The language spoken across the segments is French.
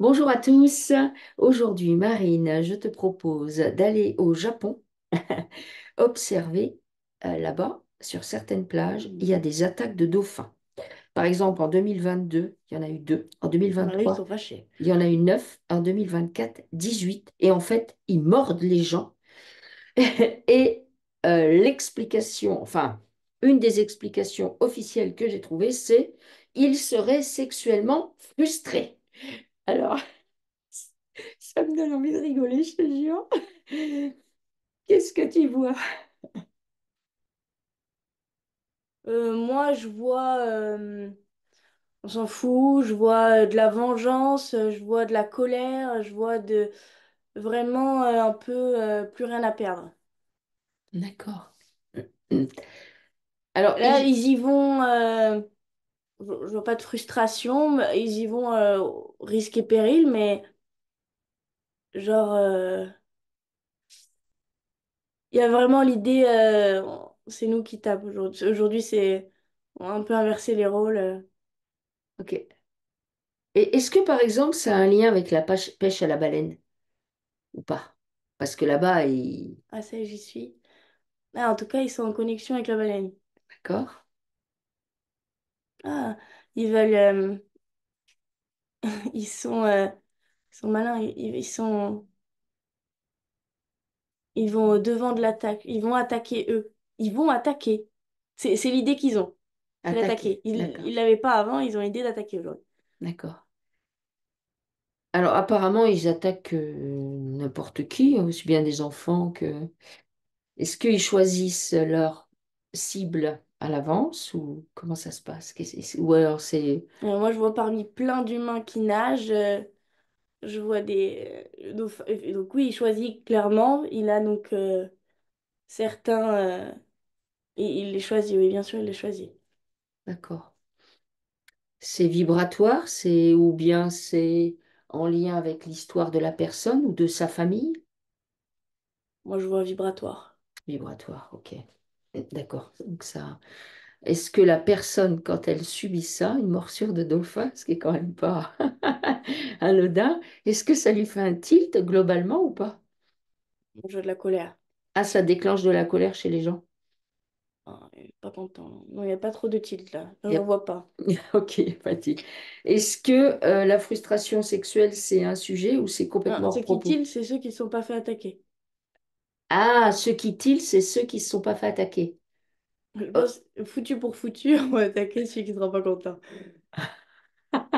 Bonjour à tous. Aujourd'hui, Marine, je te propose d'aller au Japon, observer là-bas, sur certaines plages, il y a des attaques de dauphins. Par exemple, en 2022, il y en a eu deux. En Là, ils 2023, sont fâchés. il y en a eu 9. En 2024, 18. Et en fait, ils mordent les gens. Et l'explication, enfin, une des explications officielles que j'ai trouvées, c'est ils seraient sexuellement frustrés. Alors, ça me donne envie de rigoler, je te jure. Qu'est-ce que tu vois? Moi, je vois, on s'en fout, je vois de la vengeance, je vois de la colère, je vois de vraiment un peu plus rien à perdre. D'accord. Alors, Là, ils y vont, je vois pas de frustration, mais ils y vont au risque et péril, mais genre, il y a vraiment l'idée, c'est nous qui tapons aujourd'hui. Aujourd'hui, c'est on a un peu inversé les rôles. ok. Et est-ce que, par exemple, ça a un lien avec la pêche à la baleine ou pas? Parce que là-bas, Ah, ça, j'y suis. Ah, en tout cas, ils sont en connexion avec la baleine. D'accord? Ah, ils veulent. Ils sont, euh, ils sont malins. Ils vont au devant de l'attaque. Ils vont attaquer eux. Ils vont attaquer. C'est l'idée qu'ils ont. C'est Attaquer. l'attaquer. D'accord. Ils l'avaient pas avant. Ils ont l'idée d'attaquer aujourd'hui. D'accord. Alors, apparemment, ils attaquent n'importe qui, aussi bien des enfants que... Est-ce qu'ils choisissent leur cible à l'avance ou comment ça se passe? Ou alors c'est... Moi, je vois parmi plein d'humains qui nagent. Je vois des dauphins. Donc oui, il choisit clairement. Il a donc certains. Il les choisit. Oui, bien sûr, il les choisit. D'accord. C'est vibratoire, c'est ou bien c'est en lien avec l'histoire de la personne ou de sa famille? Moi, je vois vibratoire. Vibratoire, ok. D'accord. Donc ça. Est-ce que la personne, quand elle subit ça, une morsure de dauphin, ce qui est quand même pas anodin, est-ce que ça lui fait un tilt globalement ou pas? Je vois de la colère. Ah, ça déclenche de la colère chez les gens. Ah, il est pas content. Non, il n'y a pas trop de tilt là. Il y J'en a- vois pas. Ok, pas de tilt. Est-ce que la frustration sexuelle, c'est un sujet ou c'est Ah, complètement hors ceux qui propos? tilt, c'est ceux qui ne sont pas fait attaquer. Ah, ceux qui tiltent, c'est ceux qui ne se sont pas fait attaquer. Je Oh. pense, foutu pour foutu, on va attaquer celui qui ne sera pas content.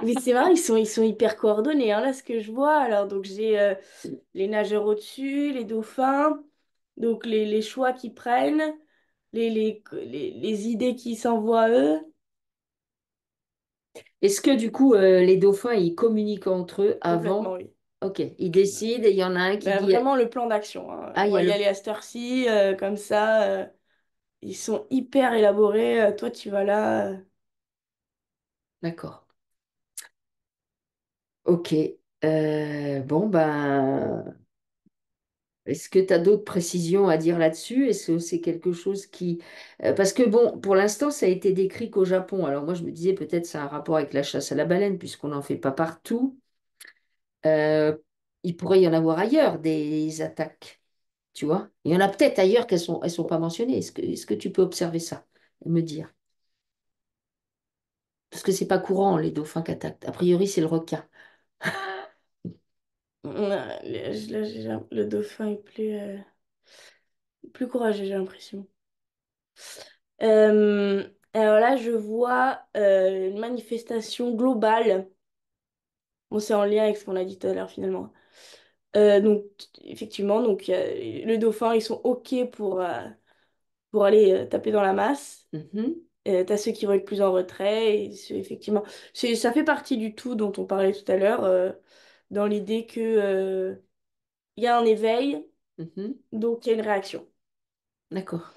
Mais c'est vrai, ils sont hyper coordonnés, hein, là, ce que je vois. Alors, donc, j'ai les nageurs au-dessus, les dauphins, donc les choix qu'ils prennent, les idées qu'ils s'envoient à eux. Est-ce que du coup, les dauphins, ils communiquent entre eux Complètement, avant? oui. Ok, ils décident et il y en a un qui Mais dit, vraiment le plan d'action, hein. ah, On il y va a y le... aller à cette heure-ci, comme ça. Ils sont hyper élaborés. Toi, tu vas là. D'accord. Ok. Bon, ben, est-ce que tu as d'autres précisions à dire là-dessus? Est-ce que c'est quelque chose qui... parce que, bon, pour l'instant, ça a été décrit qu'au Japon. Alors moi, je me disais peut-être ça a un rapport avec la chasse à la baleine, puisqu'on n'en fait pas partout. Euh, il pourrait y en avoir ailleurs des attaques, tu vois. Il y en a peut-être ailleurs elles sont pas mentionnées. Est-ce que tu peux observer ça et me dire? Parce que c'est pas courant, les dauphins qui attaquent. A priori, c'est le requin. Le dauphin est plus courageux, j'ai l'impression. Alors là, je vois une manifestation globale. Bon, c'est en lien avec ce qu'on a dit tout à l'heure, finalement. Donc, effectivement, donc, le dauphin, ils sont OK pour aller taper dans la masse. Mhm, T'as ceux qui vont être plus en retrait. Effectivement, ça fait partie du tout dont on parlait tout à l'heure, dans l'idée que, il y a un éveil, mhm. donc il y a une réaction. D'accord.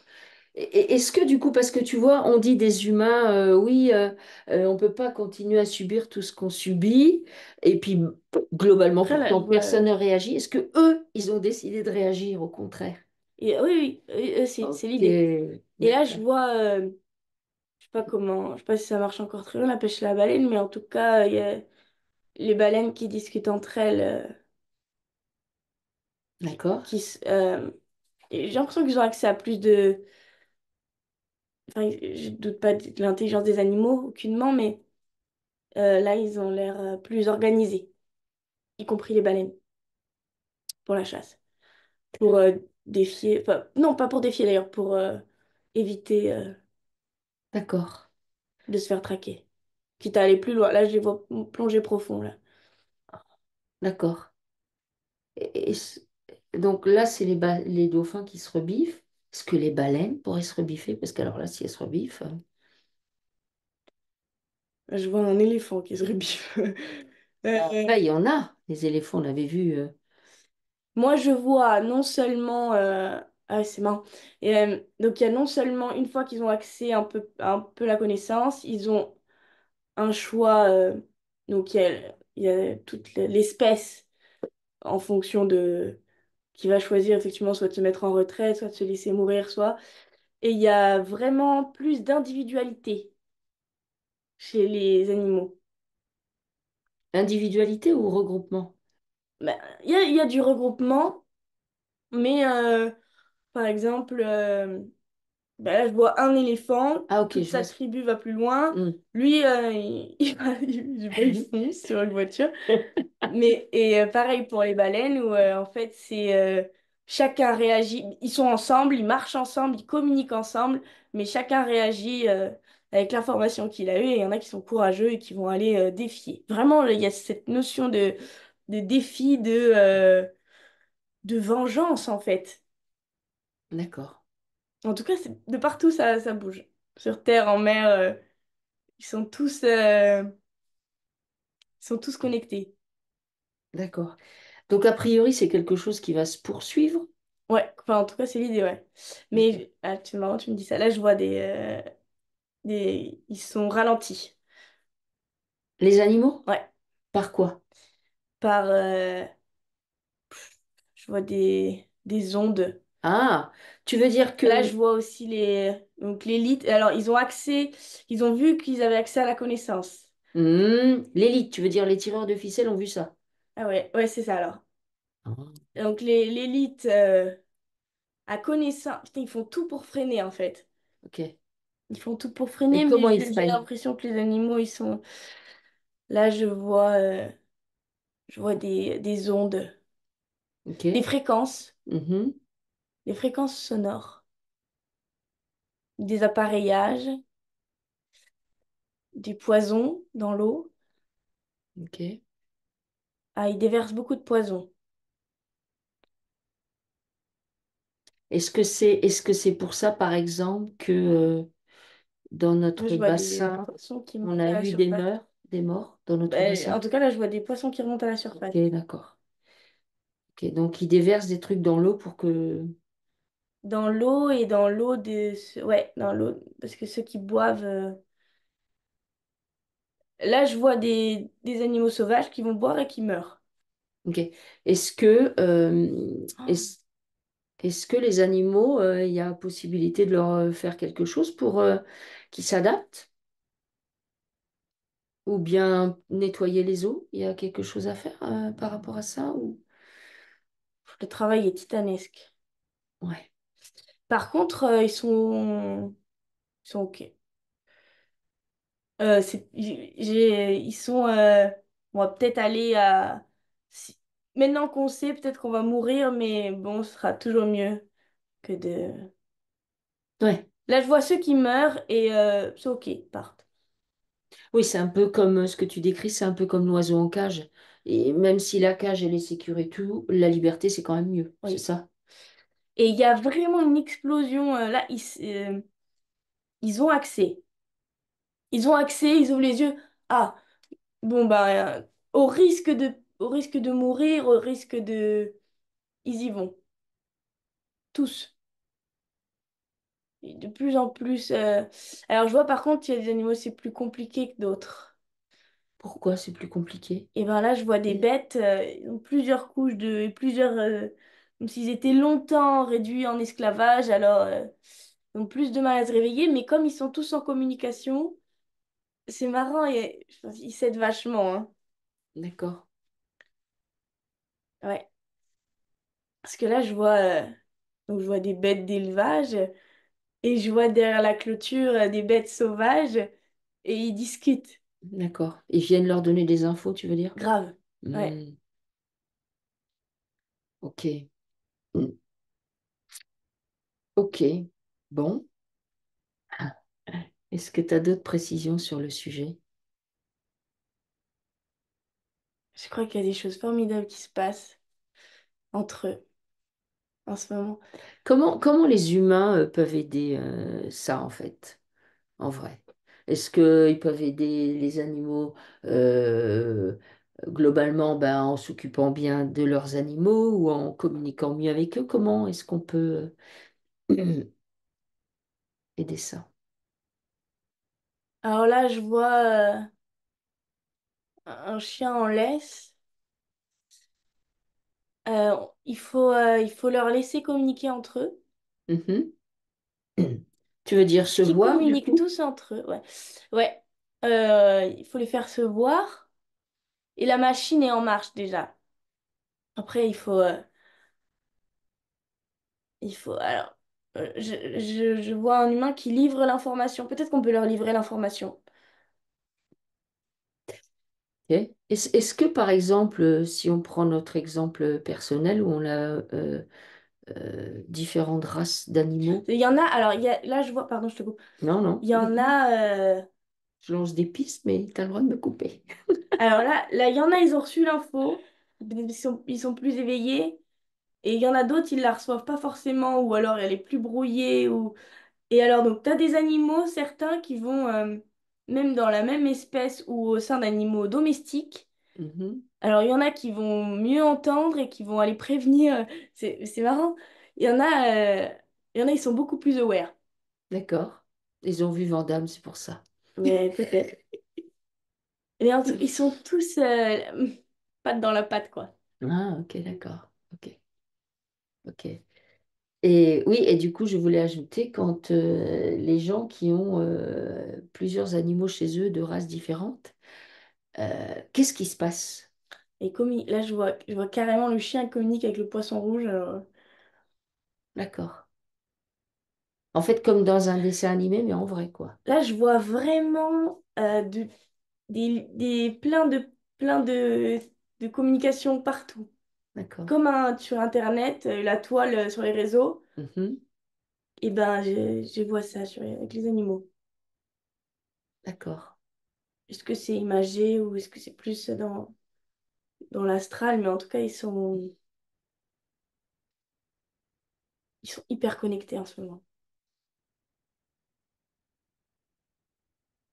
Est-ce que du coup, parce que tu vois, on dit des humains, oui, on ne peut pas continuer à subir tout ce qu'on subit, et puis globalement, Après, là, je pourtant, vois. personne ne réagit. Est-ce que eux, ils ont décidé de réagir au contraire? Oui, oui, oui, c'est Ok, l'idée. Et là, je d'accord. vois, je sais pas comment, je sais pas si ça marche encore très bien la pêche à la baleine, mais en tout cas, il y a les baleines qui discutent entre elles, D'accord, et j'ai l'impression qu'ils ont accès à plus de... Enfin, je doute pas de l'intelligence des animaux, aucunement, mais là, ils ont l'air plus organisés, y compris les baleines, pour la chasse. Pour défier... Enfin, non, pas pour défier d'ailleurs, pour éviter d'accord, de se faire traquer. Quitte à aller plus loin. Là, je les vois plonger profond, là. d'accord. Donc là, c'est les dauphins qui se rebiffent. Est-ce que les baleines pourraient se rebiffer? Parce que alors là, si elles se rebiffent, Je vois un éléphant qui se rebiffe. là, il y en a. Les éléphants, on l'avait vu. Moi, je vois non seulement... Ah, c'est marrant. Et, donc, il y a non seulement, une fois qu'ils ont accès un peu la connaissance, ils ont un choix. Donc, il y a toute l'espèce en fonction de... qui va choisir effectivement soit de se mettre en retraite, soit de se laisser mourir, soit... Et il y a vraiment plus d'individualité chez les animaux. Individualité ou regroupement? Ben, il y a du regroupement, mais par exemple... ben là, je vois un éléphant, Ah, ok, toute je sa vois. tribu va plus loin. Hmm. Lui, il fonce sur une voiture. Mais, et pareil pour les baleines, où en fait, c'est chacun réagit. Ils sont ensemble, ils marchent ensemble, ils communiquent ensemble, mais chacun réagit avec l'information qu'il a eue. Et il y en a qui sont courageux et qui vont aller défier. Vraiment, il y a cette notion de défi, de vengeance, en fait. D'accord, En tout cas, de partout, ça bouge. Sur terre, en mer. Ils sont ils sont tous connectés. d'accord. Donc, a priori, c'est quelque chose qui va se poursuivre. Ouais, enfin, en tout cas, c'est l'idée, ouais. D'accord. Mais ah, c'est marrant, tu me dis ça. Là, je vois ils sont ralentis. Les animaux? Ouais, Par quoi? par... je vois des ondes. Ah, tu veux dire Là, que je vois aussi donc l'élite. Alors, ils ont vu qu'ils avaient accès à la connaissance. l'élite, tu veux dire les tireurs de ficelle ont vu ça? Ah ouais, ouais, c'est ça alors. Ah, Donc, l'élite a connaissance. Putain, ils font tout pour freiner, en fait. ok. Ils font tout pour Et freiner, mais comment ils j'ai freinent? l'impression que les animaux, ils sont... Là, je vois des ondes, Ok. des fréquences, Mhm. des fréquences sonores, des appareillages, des poisons dans l'eau. Ok. Ah, ils déversent beaucoup de poison. Est-ce que c'est pour ça, par exemple, que dans Là, notre je vois des bassin, poissons qui on montent a à la vu des surface. morts, dans notre Ben, en bassin? tout cas, là, je vois des poissons qui remontent à la Ok, surface. d'accord. Ok, donc ils déversent des trucs dans l'eau pour que... Dans l'eau et dans l'eau de... Ouais, dans l'eau. Parce que ceux qui boivent... Là, je vois des animaux sauvages qui vont boire et qui meurent. Ok. Est-ce que, euh, est-ce, est-ce que les animaux, il y a possibilité de leur faire quelque chose pour qu'ils s'adaptent? Ou bien nettoyer les eaux? Il y a quelque chose à faire par rapport à ça ou... Le travail est titanesque. Ouais. Par contre, ils sont OK. Ils sont. On va peut-être aller à. Maintenant qu'on sait, peut-être qu'on va mourir, mais bon, ce sera toujours mieux que de. Ouais. Là, je vois ceux qui meurent et c'est OK, ils partent. Oui, c'est un peu comme ce que tu décris, c'est un peu comme l'oiseau en cage. Et même si la cage, elle est sécure et tout, la liberté, c'est quand même mieux, c'est Oui. ça? Et il y a vraiment une explosion. Là, ils ont accès. Ils ont accès, ils ouvrent les yeux. Ah, bon, bah, au risque de mourir, au risque de. Ils y vont. Tous. Et de plus en plus. Alors, je vois par contre, il y a des animaux, c'est plus compliqué que d'autres. Pourquoi c'est plus compliqué? Et ben là, je vois des bêtes, ils ont plusieurs couches plusieurs. Comme s'ils étaient longtemps réduits en esclavage, alors ils ont plus de mal à se réveiller, mais comme ils sont tous en communication, c'est marrant et je pense qu'ils s'aident vachement, hein. D'accord, Ouais. Parce que là, donc je vois des bêtes d'élevage et je vois derrière la clôture des bêtes sauvages et ils discutent. d'accord. Ils viennent leur donner des infos, tu veux dire? Grave. Ouais. Hmm, ok. Hmm, ok. Bon. Est-ce que tu as d'autres précisions sur le sujet? Je crois qu'il y a des choses formidables qui se passent entre eux en ce moment. Comment les humains peuvent aider ça, en fait, en vrai? Est-ce qu'ils peuvent aider les animaux globalement ben, en s'occupant bien de leurs animaux ou en communiquant mieux avec eux? Comment est-ce qu'on peut aider ça? Alors là, je vois un chien en laisse. Il faut leur laisser communiquer entre eux. Mhm. Tu veux dire se Qui voir, du communiquent coup? tous entre eux. Ouais. Ouais. Il faut les faire se voir. Et la machine est en marche déjà. Après, alors, je vois un humain qui livre l'information. Peut-être qu'on peut leur livrer l'information. Ok. Est-ce que, par exemple, si on prend notre exemple personnel où on a différentes races d'animaux, Il y en a, alors, là, je vois, pardon, je te coupe. non, non, Il y en a, je lance des pistes, mais tu as le droit de me couper. alors là, il y en a, ils ont reçu l'info. Ils sont plus éveillés. Et il y en a d'autres, ils la reçoivent pas forcément, ou alors elle est plus brouillée. Et alors, donc, tu as des animaux, certains qui vont, même dans la même espèce ou au sein d'animaux domestiques. Mhm. Alors, il y en a qui vont mieux entendre et qui vont aller prévenir. C'est marrant. Il y en a, ils sont beaucoup plus aware. D'accord. Ils ont vu Vandame, c'est pour ça. Mais peut-être. Ils sont tous pattes dans la patte, quoi. Ah, ok, d'accord. Ok, ok. Et oui, et du coup, je voulais ajouter, quand les gens qui ont plusieurs animaux chez eux de races différentes, qu'est-ce qui se passe? Et là, je vois carrément le chien communique avec le poisson rouge. D'accord. En fait, comme dans un dessin animé, mais en vrai, quoi. Là, je vois vraiment plein de communications partout. D'accord. Comme sur Internet, la toile sur les réseaux, Mhm. et ben je vois ça avec les animaux. D'accord. Est-ce que c'est imagé ou est-ce que c'est plus dans l'astral? Mais en tout cas, ils sont hyper connectés en ce moment.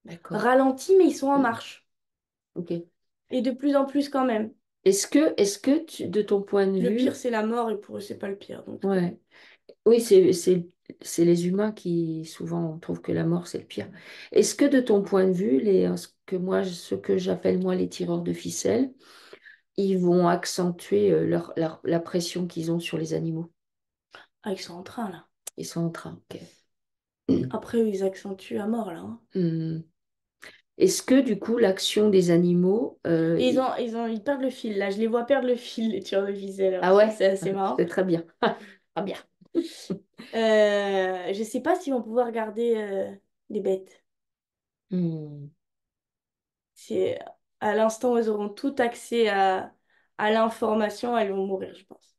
D'accord. Ralentis, mais ils sont en marche. Ok. Et de plus en plus quand même. De ton point de Le pire, vue, c'est la mort, et pour eux, c'est pas le pire. Donc, ouais, oui, c'est les humains qui souvent trouvent que la mort, c'est le pire. Est-ce que de ton point de vue, ce que j'appelle moi les tireurs de ficelle, ils vont accentuer la pression qu'ils ont sur les animaux? ah, ils sont en train là. Ils sont en train, ok. Après, eux, ils accentuent à mort là, hein. Hmm. Est-ce que du coup, l'action des animaux, Et ils perdent le fil. Là, je les vois perdre le fil, les tueurs de ficelle. Alors, ah ouais, c'est assez marrant. c'est très bien. Très bien. Je sais pas s'ils vont pouvoir garder des bêtes. Hmm. C'est à l'instant où elles auront tout accès à l'information, elles vont mourir, je pense.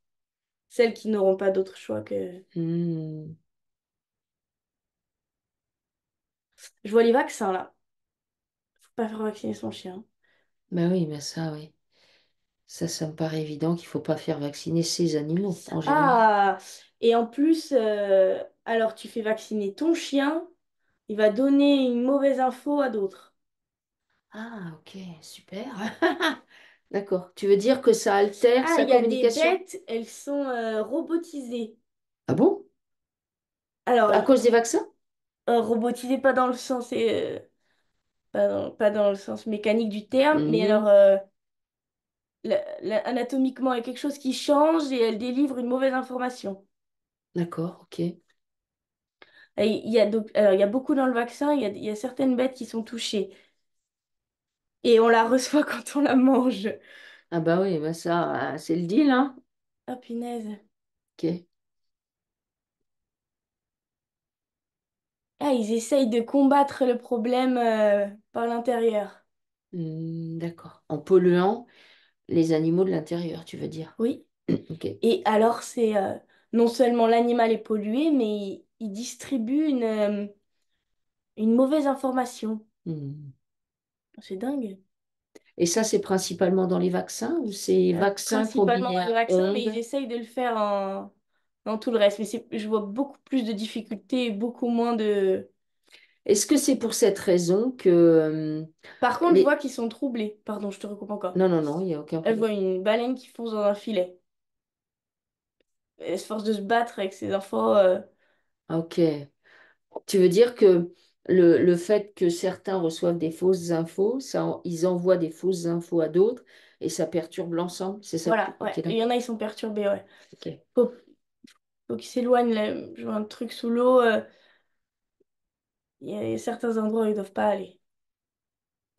Celles qui n'auront pas d'autre choix que. Hmm. Je vois les vaccins là. Faut pas faire vacciner son chien. Ben oui, mais ça, oui. Ça me paraît évident qu'il ne faut pas faire vacciner ces animaux en général. Ah! Et en plus, alors tu fais vacciner ton chien, il va donner une mauvaise info à d'autres. Ah, ok, super. D'accord. Tu veux dire que ça altère Ah, sa il y a des communication? bêtes, elles sont robotisées. Ah bon? Alors, À cause des vaccins? robotisées pas dans le sens, pas dans le sens mécanique du terme, mais alors Mhm. anatomiquement, il y a quelque chose qui change et elle délivre une mauvaise information. D'accord, ok. Et il y a donc, alors, il y a beaucoup dans le vaccin, il y a certaines bêtes qui sont touchées. et on la reçoit quand on la mange. Ah bah oui, bah ça, c'est le deal, hein. Ah, punaise. Ok. Ah, ils essayent de combattre le problème par l'intérieur. D'accord. En polluant les animaux de l'intérieur, tu veux dire. Oui. Ok. Et alors, c'est non seulement l'animal est pollué, mais il distribue une mauvaise information. Hmm. C'est dingue. Et ça, c'est principalement dans les vaccins ou c'est vaccins Principalement combinés dans les à vaccins, mais ils ondes? essayent de le faire dans tout le reste. Mais je vois beaucoup plus de difficultés et beaucoup moins de... Est-ce que c'est pour cette raison que Par contre, je vois les... qu'ils sont troublés. Pardon, je te recoupe encore. Non, non, non, il n'y a aucun Je problème. vois une baleine qui fonce dans un filet. Elle se force de se battre avec ses enfants. Ok. Tu veux dire que le fait que certains reçoivent des fausses infos, ils envoient des fausses infos à d'autres et ça perturbe l'ensemble, c'est ça que tu... Voilà, Ok, ouais. Il y d'accord. en a, ils sont perturbés, ouais. Ok. Faut, faut qu'ils s'éloignent, là. Je vois un truc sous l'eau. Il y a certains endroits où ils doivent pas aller.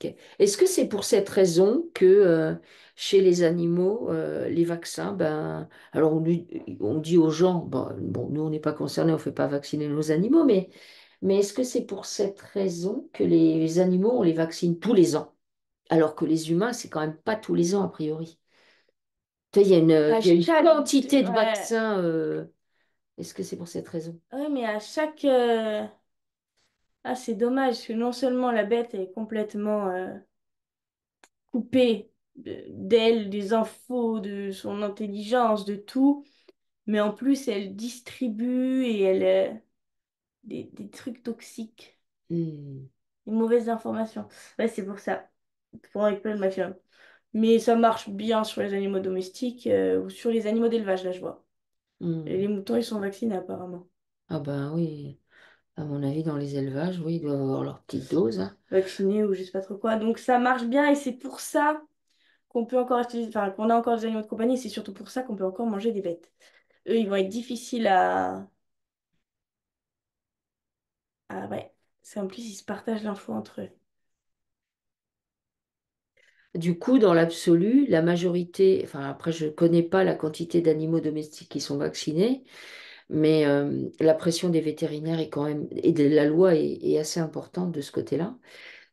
Ok. Est-ce que c'est pour cette raison que chez les animaux, les vaccins, ben, alors on dit aux gens, bon, nous on n'est pas concernés, on ne fait pas vacciner nos animaux, mais est-ce que c'est pour cette raison que les animaux, on les vaccine tous les ans, alors que les humains, c'est quand même pas tous les ans a priori? Tu sais, À il y a une chaque... quantité de Ouais. vaccins. Est-ce que c'est pour cette raison? Ouais, mais à chaque... Ah, c'est dommage que non seulement la bête est complètement coupée d'elle, des infos, de son intelligence, de tout, mais en plus elle distribue et elle des trucs toxiques, Hmm, des mauvaises informations. Ouais, c'est pour ça. Pour récupérer le maximum. Mais ça marche bien sur les animaux domestiques ou sur les animaux d'élevage, là je vois. Et les hmm. moutons, ils sont vaccinés apparemment. Ah ben oui, à mon avis, dans les élevages, oui, ils doivent avoir leur petite dose, hein. Vaccinés ou je sais pas trop quoi. Donc ça marche bien et c'est pour ça qu'on peut encore utiliser, enfin qu'on a encore des animaux de compagnie. C'est surtout pour ça qu'on peut encore manger des bêtes. Eux, ils vont être difficiles ouais. C'est en plus, ils se partagent l'info entre eux. Du coup, dans l'absolu, la majorité, enfin après, je ne connais pas la quantité d'animaux domestiques qui sont vaccinés, mais la pression des vétérinaires est quand même, et de la loi est assez importante de ce côté-là.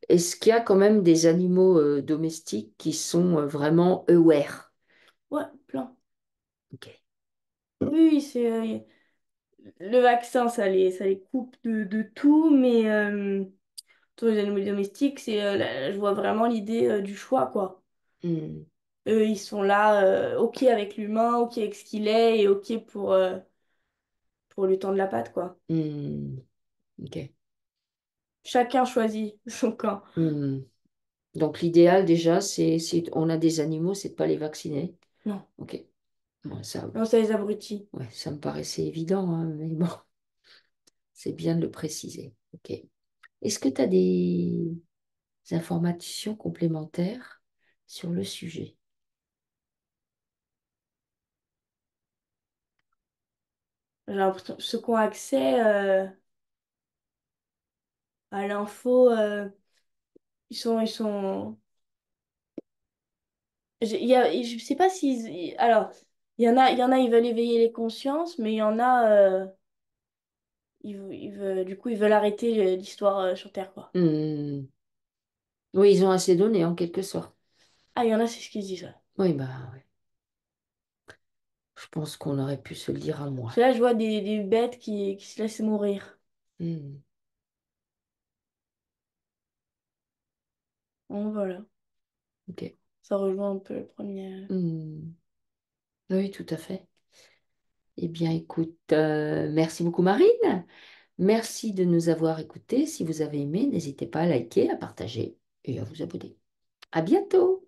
Est-ce qu'il y a quand même des animaux domestiques qui sont vraiment aware? Ouais, plein. Ok. Oui, oui, c'est le vaccin, ça les coupe de tout, mais pour les animaux domestiques, je vois vraiment l'idée du choix, quoi. Hmm, Eux, ils sont là, OK avec l'humain, OK avec ce qu'il est, et OK pour lui tendre la patte, quoi. hmm, ok. Chacun choisit son camp. Hmm. Donc l'idéal déjà, c'est si on a des animaux, c'est de pas les vacciner. Non, Ok. Bon, ça, non, ça les abrutit. ouais, ça me paraissait évident, hein, mais bon, c'est bien de le préciser. Ok. Est-ce que tu as des informations complémentaires sur le sujet? J'ai l'impression, ceux qui ont accès à l'info, ils sont. Je sais pas s'ils. Alors, il y en a, ils veulent éveiller les consciences, mais il y en a, du coup, ils veulent arrêter l'histoire sur Terre, quoi. Hmm. Oui, ils ont assez donné en quelque sorte. Ah, il y en a, c'est ce qu'ils disent. Ouais. Oui, bah ouais. Je pense qu'on aurait pu se le dire à Parce que moi. là, je vois des bêtes qui se laissent mourir. Hmm. Donc voilà, Ok. ça rejoint un peu le premier. Hmm. Oui, tout à fait. Eh bien, écoute, merci beaucoup, Marine. Merci de nous avoir écoutés. Si vous avez aimé, n'hésitez pas à liker, à partager et à vous abonner. À bientôt!